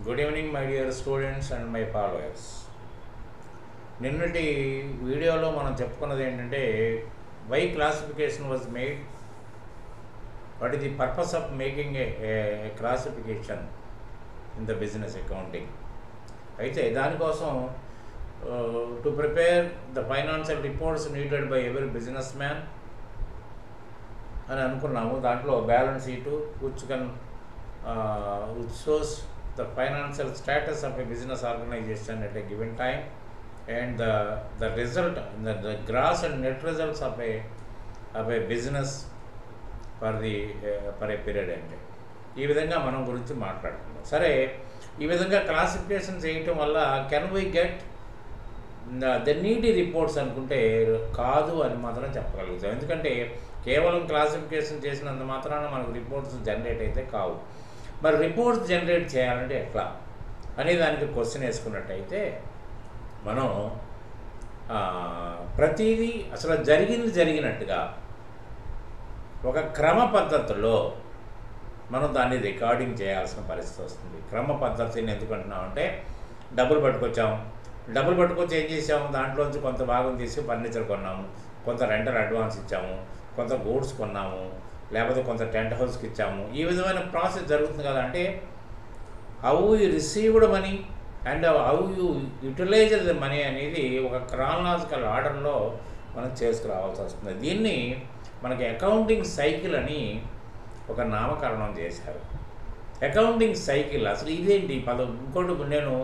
Good evening my dear students and my followers. నిన్నటి వీడియోలో మనం చెప్పుకున్నది ఏంటంటే why classification was made, what is the purpose of making a classification in the business accounting. అయితే దానికోసం to prepare the financial reports needed by every businessman అని అనుకున్నాము. దాంట్లో balance sheet which shows the financial status of a business organization at a given time and the result, the gross and net results of a business for a period end. ఈ విధంగా మనం గురించి మాట్లాడుతున్నాం. సరే, ఈ విధంగా క్లాసిఫికేషన్ చేయటం వల్ల can we get the needy reports అనుకుంటే కాదు అని మాత్రం చెప్పగలుగుతాం. ఎందుకంటే కేవలం క్లాసిఫికేషన్ చేసినంత మాత్రాన మనకు రిపోర్ట్స్ జనరేట్ అయితే కావు. మరి రిపోర్ట్స్ జనరేట్ చేయాలంటే ఎట్లా అనే దానికి క్వశ్చన్ వేసుకున్నట్టయితే మనం ప్రతిదీ అసలు జరిగినట్టుగా ఒక క్రమ పద్ధతిలో మనం దాన్ని రికార్డింగ్ చేయాల్సిన పరిస్థితి వస్తుంది. క్రమ పద్ధతిని ఎందుకంటున్నామంటే డబ్బులు పట్టుకొచ్చి ఏం చేసాము, దాంట్లోంచి కొంత భాగం తీసి ఫర్నిచర్ కొన్నాము, కొంత రెంటల్ అడ్వాన్స్ ఇచ్చాము, కొంత గూడ్స్ కొన్నాము, లేకపోతే కొంత టెంట్ హౌస్కి ఇచ్చాము. ఈ విధమైన ప్రాసెస్ జరుగుతుంది కదా. అంటే how you received money and how you utilised the money అనేది ఒక క్రానలాజికల్ ఆర్డర్లో మనం చేసుకురావాల్సి వస్తుంది. దీన్ని మనకి అకౌంటింగ్ సైకిల్ అని ఒక నామకరణం చేశారు. అకౌంటింగ్ సైకిల్ అసలు ఇదేంటి పదం? ఇంకోటి నేను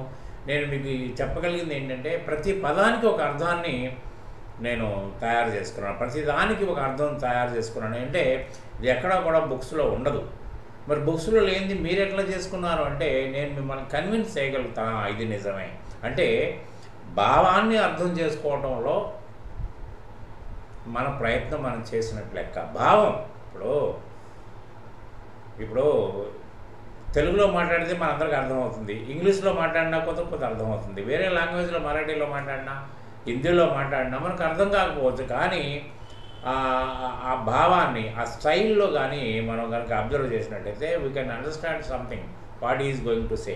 మీకు చెప్పగలిగింది ఏంటంటే ప్రతి పదానికి ఒక అర్థాన్ని నేను తయారు చేసుకున్నాను, ప్రతి దానికి ఒక అర్థం తయారు చేసుకున్నాను. అంటే ఇది ఎక్కడా కూడా బుక్స్లో ఉండదు. మరి బుక్స్లో లేనిది మీరు ఎట్లా చేసుకున్నారు అంటే నేను మిమ్మల్ని కన్విన్స్ చేయగలుగుతాను ఇది నిజమే. అంటే భావాన్ని అర్థం చేసుకోవడంలో మన ప్రయత్నం మనం చేసినట్లు లెక్క. భావం ఇప్పుడు తెలుగులో మాట్లాడితే మనందరికీ అర్థమవుతుంది, ఇంగ్లీష్లో మాట్లాడినా కొంత అర్థమవుతుంది, వేరే లాంగ్వేజ్లో మరాఠీలో మాట్లాడినా హిందీలో మాట్లాడినా మనకు అర్థం కాకపోవచ్చు. కానీ ఆ భావాన్ని ఆ స్టైల్లో కానీ మనం కనుక అబ్జర్వ్ చేసినట్టయితే we can understand something what is going to say.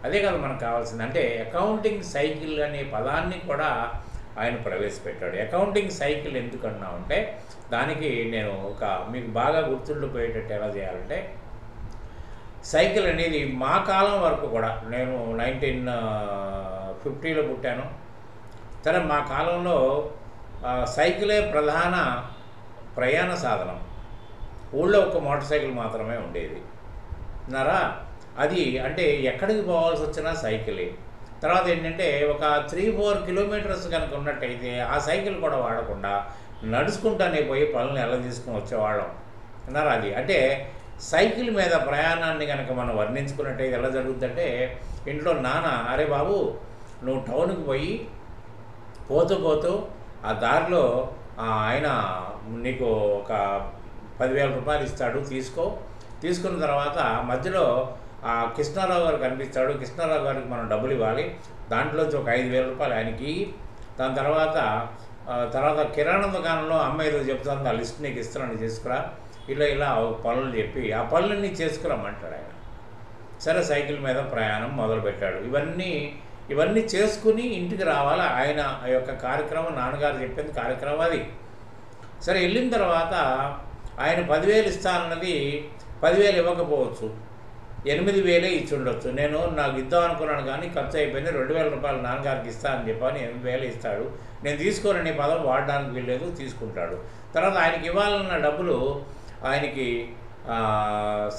అదే కదా మనకు కావాల్సింది. అంటే అకౌంటింగ్ సైకిల్ అనే పదాన్ని కూడా ఆయన ప్రవేశపెట్టాడు. అకౌంటింగ్ సైకిల్ ఎందుకన్నామంటే దానికి నేను మీకు బాగా గుర్తుండిపోయేటట్టు ఎలా చేయాలంటే సైకిల్ అనేది మా కాలం వరకు కూడా, నేను 1950లో పుట్టాను. సరే, మా కాలంలో సైకిలే ప్రధాన ప్రయాణ సాధనం. ఊళ్ళో ఒక మోటార్ సైకిల్ మాత్రమే ఉండేది అది. అంటే ఎక్కడికి పోవాల్సి వచ్చినా సైకిలే. తర్వాత ఏంటంటే ఒక 3-4 కిలోమీటర్స్ కనుక ఉన్నట్టయితే ఆ సైకిల్ కూడా వాడకుండా నడుచుకుంటానే పోయి పనులను ఎలా తీసుకుని వచ్చేవాళ్ళం అది. అంటే సైకిల్ మీద ప్రయాణాన్ని కనుక మనం వర్ణించుకున్నట్టయితే ఎలా జరుగుతుందంటే ఇంట్లో నాన్న, అరే బాబు నువ్వు టౌన్కి పోయి పోతూ ఆ దారిలో ఆయన నీకు ఒక 10,000 రూపాయలు ఇస్తాడు, తీసుకున్న తర్వాత మధ్యలో కృష్ణారావు గారు కనిపిస్తాడు, కృష్ణారావు గారికి మనం డబ్బులు ఇవ్వాలి, దాంట్లోంచి ఒక 5,000 రూపాయలు ఆయనకి. దాని తర్వాత కిరాణా దుకాణంలో అమ్మ ఏదో చెప్తుంది, ఆ లిస్ట్ నీకు ఇస్తున్నాను తీసుకురా, ఇలా పనులు చెప్పి ఆ పనులన్నీ చేసుకురమ్మంటాడు ఆయన. సరే, సైకిల్ మీద ప్రయాణం మొదలుపెట్టాడు. ఇవన్నీ చేసుకుని ఇంటికి రావాలి. ఆయన యొక్క కార్యక్రమం, నాన్నగారు చెప్పింది కార్యక్రమం అది. సరే, వెళ్ళిన తర్వాత ఆయన 10,000 ఇస్తానన్నది 10,000 ఇవ్వకపోవచ్చు, 8,000 ఇచ్చి ఉండొచ్చు. నాకు ఇద్దాం అనుకున్నాను కానీ ఖర్చు అయిపోయింది, 2,000 రూపాయలు నాన్నగారికి ఇస్తానని చెప్పని 8,000 ఇస్తాడు. నేను తీసుకోనని పదం వాడడానికి వీల్లేదు, తీసుకుంటాడు. తర్వాత ఆయనకి ఇవ్వాలన్న డబ్బులు ఆయనకి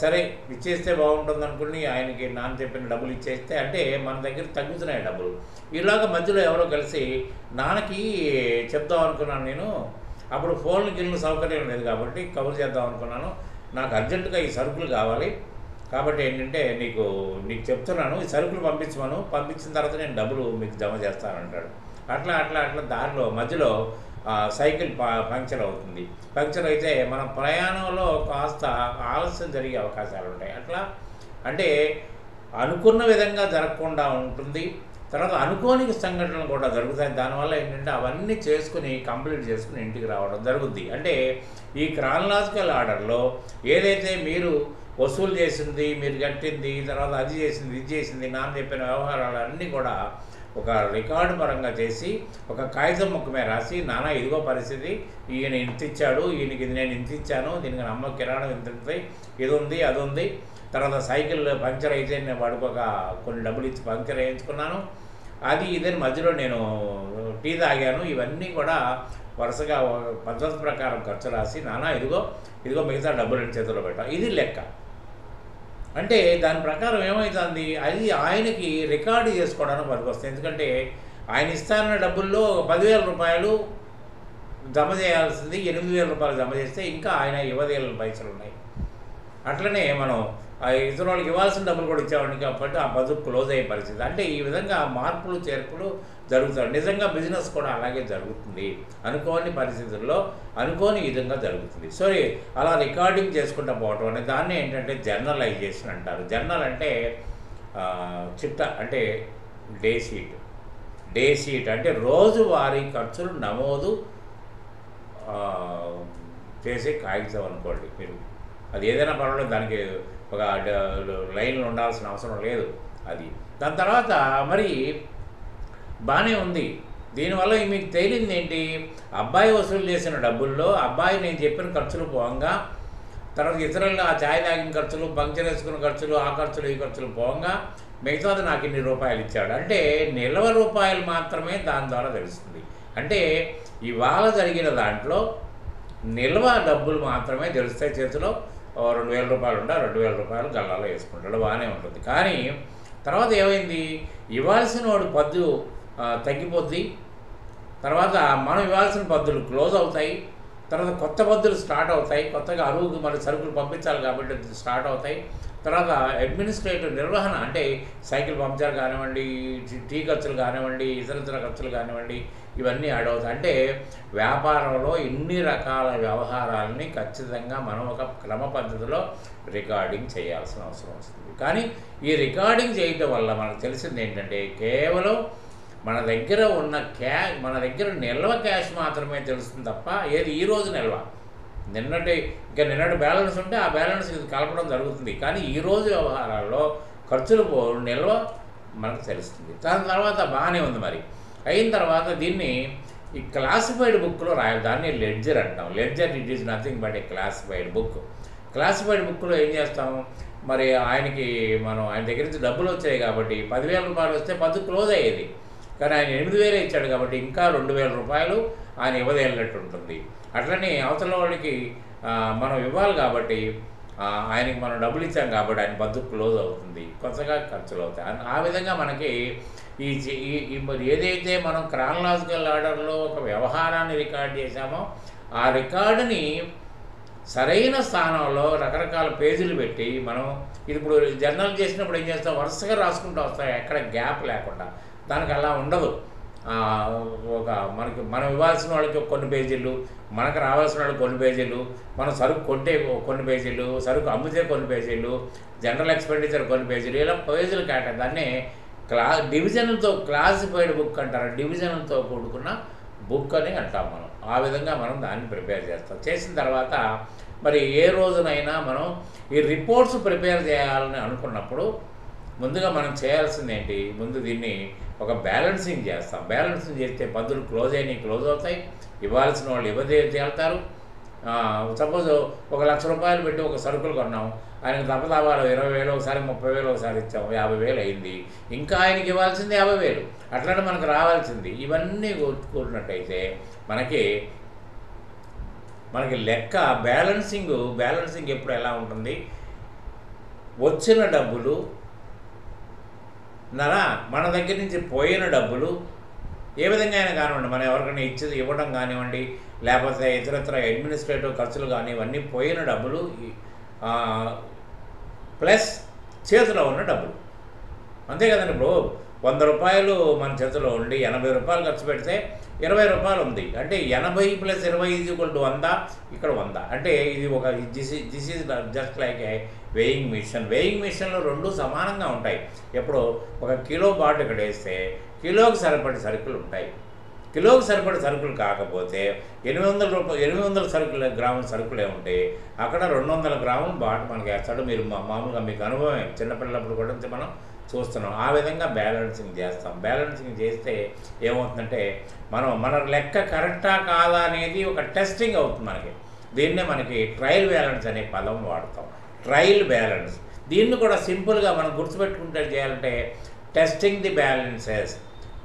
సరే ఇచ్చేస్తే బాగుంటుంది అనుకుని ఆయనకి నాన్న చెప్పిన డబ్బులు ఇచ్చేస్తే అంటే మన దగ్గర తగ్గుతున్నాయి డబ్బులు. ఇలాగ మధ్యలో ఎవరో కలిసి నాన్నకి చెప్దాం అనుకున్నాను నేను, అప్పుడు ఫోన్లు గిల్లు సౌకర్యం లేదు కాబట్టి కబురు చేద్దాం అనుకున్నాను, నాకు అర్జెంటుగా ఈ సరుకులు కావాలి కాబట్టి ఏంటంటే నీకు చెప్తున్నాను, ఈ సరుకులు పంపించిన తర్వాత నేను డబ్బులు మీకు జమ చేస్తానంటాడు. అట్లా దారిలో మధ్యలో సైకిల్ పంక్చర్ అవుతుంది. పంక్చర్ అయితే మన ప్రయాణంలో కాస్త ఆలస్యం జరిగే అవకాశాలు ఉంటాయి. అట్లా అంటే అనుకున్న విధంగా జరగకుండా ఉంటుంది. తర్వాత అనుకోని సంఘటనలు కూడా జరుగుతాయి. దానివల్ల ఏంటంటే అవన్నీ కంప్లీట్ చేసుకుని ఇంటికి రావడం జరుగుద్ది. అంటే ఈ క్రానలాజికల్ ఆర్డర్లో ఏదైతే మీరు వసూలు చేసింది, మీరు కట్టింది, తర్వాత అది చేసింది, ఇది చేసింది, నాన్న చెప్పిన వ్యవహారాలన్నీ కూడా ఒక రికార్డు పరంగా చేసి ఒక కాగితం ముక్క మీద రాసి, నాన్న ఇదిగో పరిస్థితి, ఈయన ఇంత ఇచ్చాడు, ఈయనకి ఇది నేను ఇంత ఇచ్చాను, దీనికి అమ్మ కిరాణం ఇంత ఉంది, ఇది ఉంది, అది ఉంది, తర్వాత సైకిల్ పంక్చర్ అయితే నేను వాడికి ఒక కొన్ని డబ్బులు ఇచ్చి పంక్చర్ వేయించుకున్నాను, అది ఇదని మధ్యలో నేను టీ తాగాను, ఇవన్నీ కూడా వరుసగా పద్ధతి ప్రకారం ఖర్చు రాసి, నాన్న ఇదిగో మిగతా డబ్బులు చేతిలో పెట్టాం, ఇది లెక్క. అంటే దాని ప్రకారం ఏమవుతుంది, అది ఆయనకి రికార్డు చేసుకోవడానికి పనికొస్తుంది. ఎందుకంటే ఆయన ఇస్తాన్న డబ్బుల్లో 10,000 రూపాయలు జమ చేయాల్సింది 8,000 రూపాయలు జమ చేస్తే ఇంకా ఆయన ఇవ్వదేళ్ళ పైసలు ఉన్నాయి. అట్లనే మనం ఇతర వాళ్ళకి ఇవ్వాల్సిన డబ్బులు కూడా ఇచ్చేవాడిని కాబట్టి ఆ బదులు క్లోజ్ అయ్యే పరిస్థితి. అంటే ఈ విధంగా మార్పులు చేర్పులు జరుగుతాయి. నిజంగా బిజినెస్ కూడా అలాగే జరుగుతుంది, అనుకోని పరిస్థితుల్లో అనుకోని విధంగా జరుగుతుంది. సో అలా రికార్డింగ్ చేసుకుంటూ పోవటం అనేది దాన్ని ఏంటంటే జర్నలైజేషన్ అంటారు. జర్నల్ అంటే చిట్ట అంటే డే షీట్ అంటే రోజువారీ ఖర్చులు నమోదు చేసే కాగితం అనుకోండి మీరు. అది ఏదైనా పర్వాలేదు, దానికి ఒక లైన్లు ఉండాల్సిన అవసరం లేదు. అది దాని తర్వాత మరి బాగానే ఉంది. దీనివల్ల మీకు తేలింది ఏంటి, అబ్బాయి వసూలు చేసిన డబ్బుల్లో అబ్బాయి నేను చెప్పిన ఖర్చులు పోగా, తర్వాత ఇతరులు ఆ ఛాయ్ తాగిన ఖర్చులు, పంక్చర్ వేసుకున్న ఖర్చులు, ఆ ఖర్చులు ఈ ఖర్చులు పోగా మిగతాది నాకు ఇన్ని రూపాయలు ఇచ్చాడు. అంటే నిల్వ రూపాయలు మాత్రమే దాని ద్వారా తెలుస్తుంది. అంటే ఇవాళ జరిగిన దాంట్లో నిల్వ డబ్బులు మాత్రమే తెలుస్తాయి. చేతిలో 2,000 రూపాయలు ఉంటే 2,000 రూపాయలు గల్లాలో వేసుకుంటాడు, బాగానే ఉంటుంది. కానీ తర్వాత ఏమైంది, ఇవ్వాల్సిన వాడు పద్దు తగ్గిపోద్ది, తర్వాత మనం ఇవ్వాల్సిన పద్దులు క్లోజ్ అవుతాయి, తర్వాత కొత్త పద్దులు స్టార్ట్ అవుతాయి, కొత్తగా అరువుకు మరి సరుకులు పంపించాలి కాబట్టి స్టార్ట్ అవుతాయి. తర్వాత అడ్మినిస్ట్రేటివ్ నిర్వహణ అంటే సైకిల్ పంక్చర్ కానివ్వండి, టీ ఖర్చులు కానివ్వండి, ఇతర ఖర్చులు కానివ్వండి, ఇవన్నీ యాడ్ అవుతాయి. అంటే వ్యాపారంలో ఇన్ని రకాల వ్యవహారాలని ఖచ్చితంగా మనం ఒక క్రమ పద్ధతిలో రికార్డింగ్ చేయాల్సిన అవసరం వస్తుంది. కానీ ఈ రికార్డింగ్ చేయటం వల్ల మనకు తెలిసింది ఏంటంటే కేవలం మన దగ్గర ఉన్న మన దగ్గర నిల్వ క్యాష్ మాత్రమే తెలుస్తుంది తప్ప ఏది ఈరోజు నిల్వ, నిన్నటి బ్యాలెన్స్ ఉంటే ఆ బ్యాలెన్స్ కలపడం జరుగుతుంది. కానీ ఈరోజు వ్యవహారాల్లో ఖర్చులు నిల్వ మనకు తెలుస్తుంది. దాని తర్వాత బాగానే ఉంది. మరి అయిన తర్వాత దీన్ని ఈ క్లాసిఫైడ్ బుక్లో రాయాలి. దాన్ని లెడ్జర్ అంటాం. Ledger it is nothing but A classified book. Classified బుక్లో ఏం చేస్తాం, మరి ఆయన దగ్గర నుంచి డబ్బులు వచ్చాయి కాబట్టి 10,000 రూపాయలు వస్తే 10 క్లోజ్ అయ్యేది. కానీ ఆయన 8,000 ఇచ్చాడు కాబట్టి ఇంకా 2,000 రూపాయలు ఆయన ఇవ్వదేళ్ళట్టు ఉంటుంది. అట్లనే అవతల వాళ్ళకి మనం ఇవ్వాలి కాబట్టి ఆయనకి మనం డబ్బులు ఇచ్చాం కాబట్టి ఆయన బద్దు క్లోజ్ అవుతుంది, కొత్తగా ఖర్చులు అవుతాయి. ఆ విధంగా మనకి మరి ఏదైతే మనం క్రానలాజికల్ ఆర్డర్లో ఒక వ్యవహారాన్ని రికార్డ్ చేశామో ఆ రికార్డుని సరైన స్థానంలో రకరకాల పేజీలు పెట్టి మనం ఇది ఇప్పుడు జర్నల్ చేసినప్పుడు ఏం చేస్తాం, వరుసగా రాసుకుంటూ వస్తాయి, ఎక్కడ గ్యాప్ లేకుండా. దానికి అలా ఉండదు. మనం ఇవ్వాల్సిన వాళ్ళకి కొన్ని పేజీలు, మనకు రావాల్సిన వాళ్ళకి కొన్ని పేజీలు, మనం సరుకు కొంటే కొన్ని పేజీలు, సరుకు అమ్మితే కొన్ని పేజీలు, జనరల్ ఎక్స్పెండిచర్ కొన్ని పేజీలు, ఇలా పేజీలు కేటాయి. దాన్ని డివిజన్లతో క్లాసిఫైడ్ బుక్ అంటారు. డివిజన్లతో కూడుకున్న బుక్ అని అంటాం మనం. ఆ విధంగా మనం దాన్ని ప్రిపేర్ చేస్తాం. చేసిన తర్వాత మరి ఏ రోజునైనా మనం ఈ రిపోర్ట్స్ ప్రిపేర్ చేయాలని అనుకున్నప్పుడు ముందుగా మనం చేయాల్సింది ఏంటి, ముందు దీన్ని ఒక బ్యాలెన్సింగ్ చేస్తాం. బ్యాలెన్సింగ్ చేస్తే పద్దులు క్లోజ్ అవుతాయి, ఇవ్వాల్సిన వాళ్ళు తేలుతారు. సపోజ్ 1,00,000 రూపాయలు పెట్టి ఒక సరుకులు కొన్నాం, ఆయనకు తప్పదాబాలు 20,000 ఒకసారి, 30,000 ఒకసారి ఇచ్చాము, 50,000 అయింది. ఇంకా ఆయనకి ఇవ్వాల్సింది 50,000, అట్లనే మనకు రావాల్సింది. ఇవన్నీ కూడినట్టయితే మనకి లెక్క బ్యాలెన్సింగ్ ఎప్పుడు ఎలా ఉంటుంది, వచ్చిన డబ్బులు మన దగ్గర నుంచి పోయిన డబ్బులు ఏ విధంగా అయినా కానివ్వండి, మనం ఎవరికైనా ఇవ్వడం కానివ్వండి, లేకపోతే ఇతరత్ర అడ్మినిస్ట్రేటివ్ ఖర్చులు కానీ ఇవన్నీ పోయిన డబ్బులు ప్లస్ చేతిలో ఉన్న డబ్బులు. అంతే కదండి. ఇప్పుడు 100 రూపాయలు మన చేతిలో ఉండి 80 రూపాయలు ఖర్చు పెడితే 20 రూపాయలు ఉంది. అంటే 80 + 20 = 100, ఇక్కడ 100. అంటే ఇది ఒక this is just like a weighing machine. Weighing మిషన్లో రెండు సమానంగా ఉంటాయి. ఎప్పుడు ఒక కిలో బాట్ ఇక్కడ వేస్తే కిలోకి సరిపడే సరుకులు ఉంటాయి. కిలోకి సరిపడే సరుకులు కాకపోతే 800 సరుకులు గ్రాముల సరుకులే ఉంటే అక్కడ 200 గ్రాములు బాట మనకి వేస్తాడు. మీరు మామూలుగా మీకు అనుభవమే, చిన్నపిల్లప్పుడు కూడా మనం చూస్తున్నాం. ఆ విధంగా బ్యాలెన్సింగ్ చేస్తాం. బ్యాలెన్సింగ్ చేస్తే ఏమవుతుందంటే మన లెక్క కరెక్టా కాదా అనేది ఒక టెస్టింగ్ అవుతుంది మనకి. దీన్నే మనకి ట్రయల్ బ్యాలెన్స్ అనే పదం వాడతాం. Trial balance. దీన్ని కూడా సింపుల్గా మనం గుర్తుపెట్టుకుంటే చేయాలంటే టెస్టింగ్ ది బ్యాలెన్సెస్.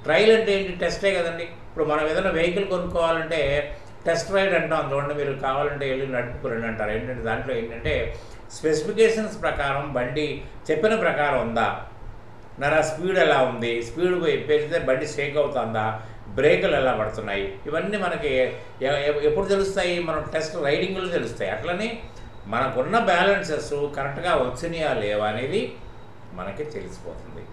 ట్రయల్ అంటే ఏంటి? టెస్టే కదండి. ఇప్పుడు మనం ఏదైనా వెహికల్ కొనుక్కోవాలంటే టెస్ట్ రైడ్ అంటాం. అందువల్ల మీరు కావాలంటే వెళ్ళి నడుపుకురండి అంటారు. ఏంటంటే దాంట్లో ఏంటంటే స్పెసిఫికేషన్స్ ప్రకారం బండి చెప్పిన ప్రకారం ఉందా, స్పీడ్ ఎలా ఉంది, స్పీడ్ పెరిగితే బండి షేక్ అవుతుందా, బ్రేకులు ఎలా పడుతున్నాయి, ఇవన్నీ మనకి ఎప్పుడు తెలుస్తాయి? మనం టెస్ట్ రైడింగ్లో తెలుస్తాయి. అట్లనే మనకున్న బ్యాలెన్సెస్ కరెక్ట్గా వచ్చినాయా లేవా అనేది మనకి తెలిసిపోతుంది.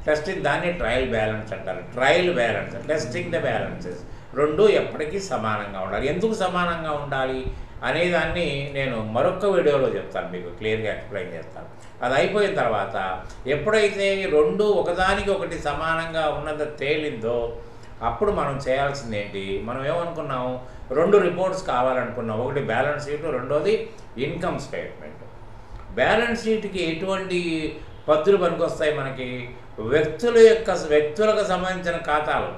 టెస్టింగ్ దాన్ని ట్రయల్ బ్యాలెన్స్ అంటారు. Trial balance, testing the balances రెండు ఎప్పటికీ సమానంగా ఉండాలి. ఎందుకు సమానంగా ఉండాలి అనేదాన్ని నేను మరొక వీడియోలో చెప్తాను, మీకు క్లియర్గా ఎక్స్ప్లెయిన్ చేస్తాను. అది అయిపోయిన తర్వాత ఎప్పుడైతే రెండు ఒకదానికి ఒకటి సమానంగా ఉన్నది తేలిందో అప్పుడు మనం చేయాల్సింది ఏంటి? మనం ఏమనుకున్నాము? 2 రిపోర్ట్స్ కావాలనుకున్నాం. ఒకటి బ్యాలెన్స్ షీట్, రెండోది ఇన్కమ్ స్టేట్మెంట్. బ్యాలెన్స్ షీట్కి ఎటువంటి పద్ధతులు పనికొస్తాయి మనకి? వ్యక్తులకు సంబంధించిన ఖాతాలు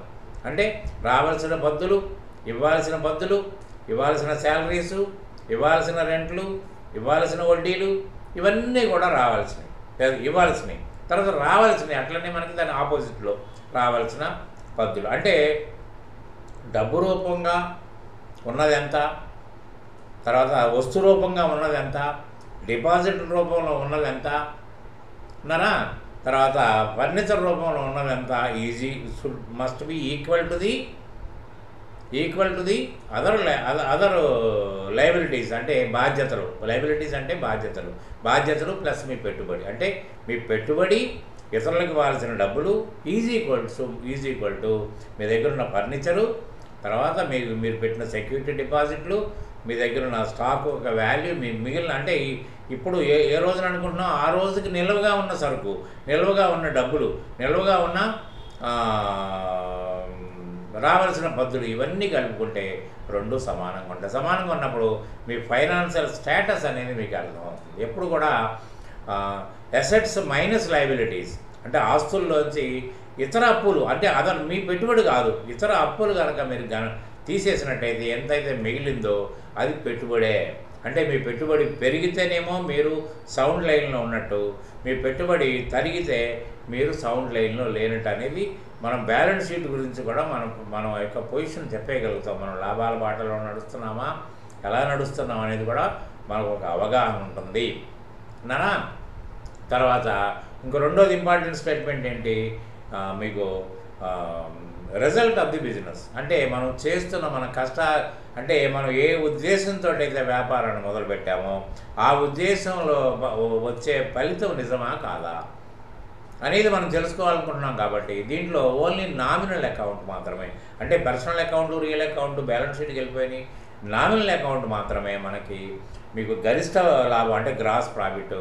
అంటే రావాల్సిన పద్ధతులు, ఇవ్వాల్సిన పద్ధతులు, ఇవ్వాల్సిన శాలరీసు, ఇవ్వాల్సిన రెంట్లు, ఇవ్వాల్సిన వడ్డీలు, ఇవన్నీ కూడా ఇవ్వాల్సినవి. తర్వాత రావాల్సినవి అట్లనే మనకి దాని ఆపోజిట్లో రావాల్సిన పద్ధతులు. అంటే డబ్బు రూపంగా ఉన్నది ఎంత, తర్వాత వస్తు రూపంగా ఉన్నది ఎంత, డిపాజిట్ రూపంలో ఉన్నది ఎంత, తర్వాత ఫర్నిచర్ రూపంలో ఉన్నది ఎంత, must be equal to the other liabilities అంటే బాధ్యతలు. లయబిలిటీస్ అంటే బాధ్యతలు ప్లస్ మీ పెట్టుబడి. అంటే మీ పెట్టుబడి, ఇతరులకు ఇవ్వాల్సిన డబ్బులు ఈజ్ ఈక్వల్ టు మీ దగ్గర ఉన్న ఫర్నిచరు, తర్వాత మీరు పెట్టిన సెక్యూరిటీ డిపాజిట్లు, మీ దగ్గర ఉన్న స్టాక్ ఒక వాల్యూ, మీ మిగిలిన అంటే ఇప్పుడు ఏ రోజున అనుకుంటున్నాం ఆ రోజుకి నిల్వగా ఉన్న సరుకు, నిల్వగా ఉన్న డబ్బులు, నిల్వగా ఉన్న రావాల్సిన పద్ధతులు, ఇవన్నీ కలుపుకుంటే రెండు సమానంగా ఉంటాయి. సమానంగా ఉన్నప్పుడు మీ ఫైనాన్షియల్ స్టేటస్ అనేది మీకు అర్థమవుతుంది. ఎప్పుడు కూడా అసెట్స్ మైనస్ లయబిలిటీస్ అంటే ఆస్తుల్లోంచి ఇతర అప్పులు అంటే మీ పెట్టుబడి కాదు, ఇతర అప్పులు కనుక మీరు తీసేసినట్టయితే ఎంతైతే మిగిలిందో అది పెట్టుబడే. అంటే మీ పెట్టుబడి పెరిగితేనేమో మీరు సౌండ్ లైన్లో ఉన్నట్టు, మీ పెట్టుబడి తరిగితే మీరు సౌండ్ లైన్లో లేనట్టు అనేది మనం బ్యాలెన్స్ షీట్ గురించి కూడా మన యొక్క పొజిషన్ చెప్పేయగలుగుతాం. మనం లాభాల బాటలో నడుస్తున్నామా, ఎలా నడుస్తున్నాం అనేది కూడా మనకు ఒక అవగాహన ఉంటుంది. తర్వాత ఇంకో రెండోది ఇంపార్టెంట్ స్టేట్మెంట్ ఏంటి? మీకు రిజల్ట్ ఆఫ్ ది బిజినెస్ అంటే మనం చేస్తున్న మన అంటే మనం ఏ ఉద్దేశంతో అయితే వ్యాపారాన్ని మొదలుపెట్టామో ఆ ఉద్దేశంలో వచ్చే ఫలితం నిజమా కాదా అనేది మనం తెలుసుకోవాలనుకుంటున్నాం. కాబట్టి దీంట్లో ఓన్లీ నామినల్ అకౌంట్ మాత్రమే, అంటే personal account, real account balance షీట్కి వెళ్ళిపోయినాయి. నామినల్ అకౌంట్ మాత్రమే మనకి మీకు గరిష్ట లాభం అంటే గ్రాస్ ప్రాఫిట్,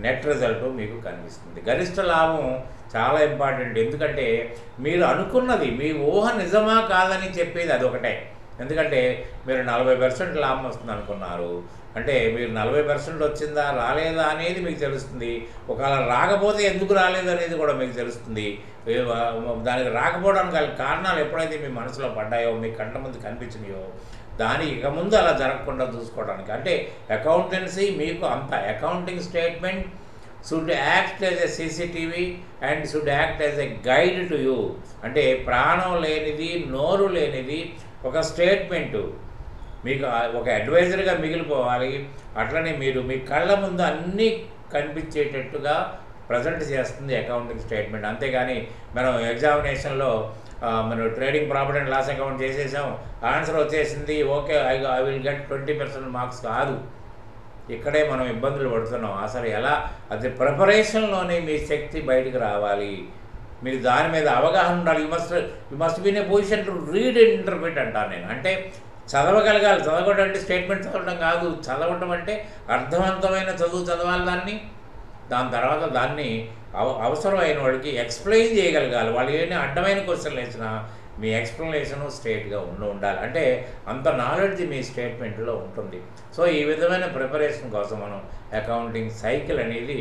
నెట్ రిజల్ట్ మీకు కనిపిస్తుంది. గరిష్ట లాభం చాలా ఇంపార్టెంట్. ఎందుకంటే మీరు అనుకున్నది మీ ఊహ నిజమా కాదని చెప్పేది అదొకటే. ఎందుకంటే మీరు 40% లాభం వస్తుంది అనుకున్నారు అంటే మీరు 40% వచ్చిందా రాలేదా అనేది మీకు తెలుస్తుంది. ఒకవేళ రాకపోతే ఎందుకు రాలేదు అనేది కూడా మీకు తెలుస్తుంది. దానికి రాకపోవడానికి కారణాలు ఎప్పుడైతే మీ మనసులో పడ్డాయో, మీ కంట ముందు కనిపించినాయో దానికి ఇక ముందు అలా జరగకుండా చూసుకోవడానికి అంటే అకౌంటెన్సీ మీకు అంత accounting statement should act as a CCTV and should act as a guide to you. అంటే ప్రాణం లేనిది, నోరు లేనిది ఒక స్టేట్మెంటు మీకు ఒక అడ్వైజర్గా మిగిలిపోవాలి. అట్లనే మీరు మీ కళ్ళ ముందు అన్నీ కనిపించేటట్టుగా ప్రజెంట్ చేస్తుంది అకౌంటింగ్ స్టేట్మెంట్. అంతేగాని మనం ఎగ్జామినేషన్లో మనం trading profit and loss account చేసేసాం, ఆన్సర్ వచ్చేసింది, okay I will get 20% marks కాదు. ఇక్కడే మనం ఇబ్బందులు పడుతున్నాం. అసలు ఎలా అది ప్రిపరేషన్లోనే మీ శక్తి బయటకు రావాలి. మీరు దాని మీద అవగాహన ఉండాలి. You must be in a position to read and interpret అంటాను నేను. అంటే చదవగలగాలి. చదవడం అంటే స్టేట్మెంట్ చదవడం కాదు, చదవటం అంటే అర్థవంతమైన చదువు చదవాలి దాన్ని. దాని తర్వాత దాన్ని అవసరమైన వాడికి ఎక్స్ప్లెయిన్ చేయగలగాలి. వాళ్ళు ఏమైనా అడ్డమైన క్వశ్చన్లు వేసినా మీ ఎక్స్ప్లెనేషను స్ట్రేట్గా ఉండాలి. అంటే అంత నాలెడ్జ్ మీ స్టేట్మెంట్లో ఉంటుంది. సో ఈ విధమైన ప్రిపరేషన్ కోసం మనం అకౌంటింగ్ సైకిల్ అనేది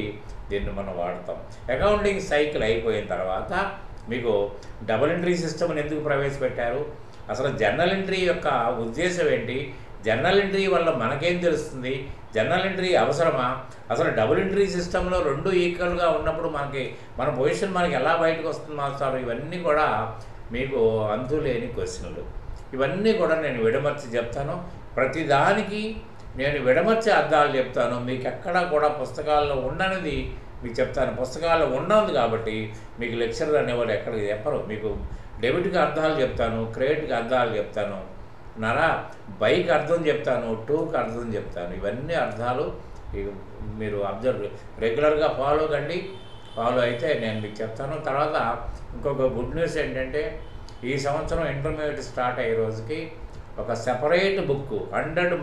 దీన్ని మనం వాడతాం. అకౌంటింగ్ సైకిల్ అయిపోయిన తర్వాత మీకు డబుల్ ఎంట్రీ సిస్టమ్ని ఎందుకు ప్రవేశపెట్టారు, అసలు జర్నల్ ఎంట్రీ యొక్క ఉద్దేశం ఏంటి, జర్నల్ ఎంట్రీ వల్ల మనకేం తెలుస్తుంది, జర్నల్ ఎంట్రీ అవసరమా, అసలు డబుల్ ఎంట్రీ సిస్టంలో రెండు ఈక్వల్గా ఉన్నప్పుడు మన పొజిషన్ మనకి ఎలా బయటకు వస్తుంది మాస్టర్, ఇవన్నీ కూడా మీకు అంతులేని క్వశ్చన్లు. ఇవన్నీ కూడా నేను విడమర్చి చెప్తాను. ప్రతిదానికి నేను విడమర్చి అర్థాలు చెప్తాను. మీకు ఎక్కడా కూడా పుస్తకాల్లో ఉండనిది మీకు చెప్తాను. పుస్తకాల్లో ఉండదు కాబట్టి మీకు లెక్చరర్ అనేవాళ్ళు ఎక్కడికి చెప్పరు. మీకు డెబిట్కి అర్థాలు చెప్తాను, క్రెడిట్కి అర్థాలు చెప్తాను, బైక్ అర్థం చెప్తాను, టూకి అర్థం చెప్తాను. ఇవన్నీ అర్థాలు మీరు రెగ్యులర్గా ఫాలో అయితే నేను మీకు చెప్తాను. తర్వాత ఇంకొక గుడ్ న్యూస్ ఏంటంటే ఈ సంవత్సరం ఇంటర్మీడియట్ స్టార్ట్ అయ్యే రోజుకి ఒక సెపరేట్ బుక్ 100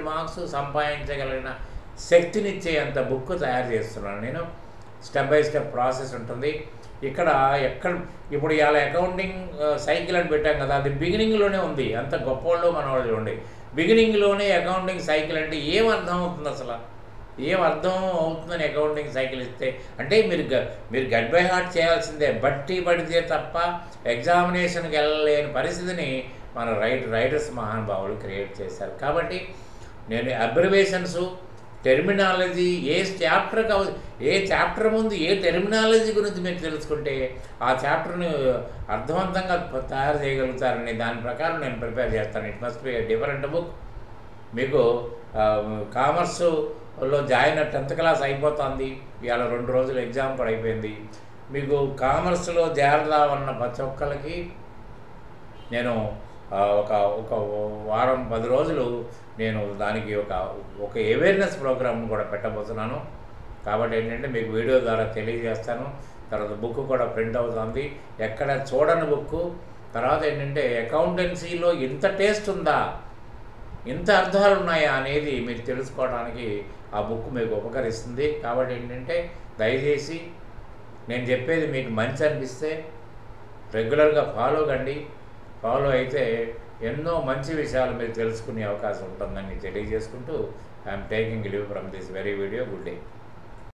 మార్క్స్ సంపాదించగలిగిన శక్తినిచ్చే అంత బుక్ తయారు చేస్తున్నాను నేను. స్టెప్ బై స్టెప్ ప్రాసెస్ ఉంటుంది. ఇప్పుడు ఇవాళ అకౌంటింగ్ సైకిల్ అని పెట్టాం కదా, అది బిగినింగ్లోనే ఉంది. అంత గొప్పవాళ్ళు మనవాళ్ళు ఉండి బిగినింగ్లోనే అకౌంటింగ్ సైకిల్ అంటే ఏం అర్థం అవుతుంది, అసలు ఏం అర్థం అవుతుందని అకౌంటింగ్ సైకిల్ ఇస్తే అంటే మీరు గట్ బై హార్ట్ చేయాల్సిందే. బట్టి పడితే తప్ప ఎగ్జామినేషన్కి వెళ్ళలేని పరిస్థితిని మన రైటర్స్ మహానుభావులు క్రియేట్ చేశారు. కాబట్టి నేను అబ్రివేషన్స్, టెర్మినాలజీ, ఏ చాప్టర్ ముందు ఏ టెర్మినాలజీ గురించి మీరు తెలుసుకుంటే ఆ చాప్టర్ని అర్థవంతంగా తయారు చేయగలుగుతారని దాని ప్రకారం నేను ప్రిపేర్ చేస్తాను. It must be a different book. మీకు కామర్సులో జాయిన్ 10th క్లాస్ అయిపోతుంది, ఇవాళ 2 రోజులు ఎగ్జామ్ కూడా అయిపోయింది. మీకు కామర్స్లో చేరదామన్న ప్రతి ఒక్కరికి నేను ఒక వారం 10 రోజులు నేను దానికి ఒక అవేర్నెస్ ప్రోగ్రామ్ కూడా పెట్టబోతున్నాను. కాబట్టి ఏంటంటే మీకు వీడియో ద్వారా తెలియజేస్తాను. తర్వాత బుక్ కూడా ప్రింట్ అవుతుంది, ఎక్కడ చూడని బుక్. తర్వాత ఏంటంటే అకౌంటెన్సీలో ఇంత టేస్ట్ ఉందా, ఇంత అర్థాలు ఉన్నాయా అనేది మీరు తెలుసుకోవడానికి ఆ బుక్ మీకు ఉపకరిస్తుంది. కాబట్టి ఏంటంటే దయచేసి నేను చెప్పేది మీకు మంచి అనిపిస్తే రెగ్యులర్గా ఫాలో అయితే ఎన్నో మంచి విషయాలు మీరు తెలుసుకునే అవకాశం ఉంటుందని తెలియజేసుకుంటూ I'm taking leave from this very video. Good day.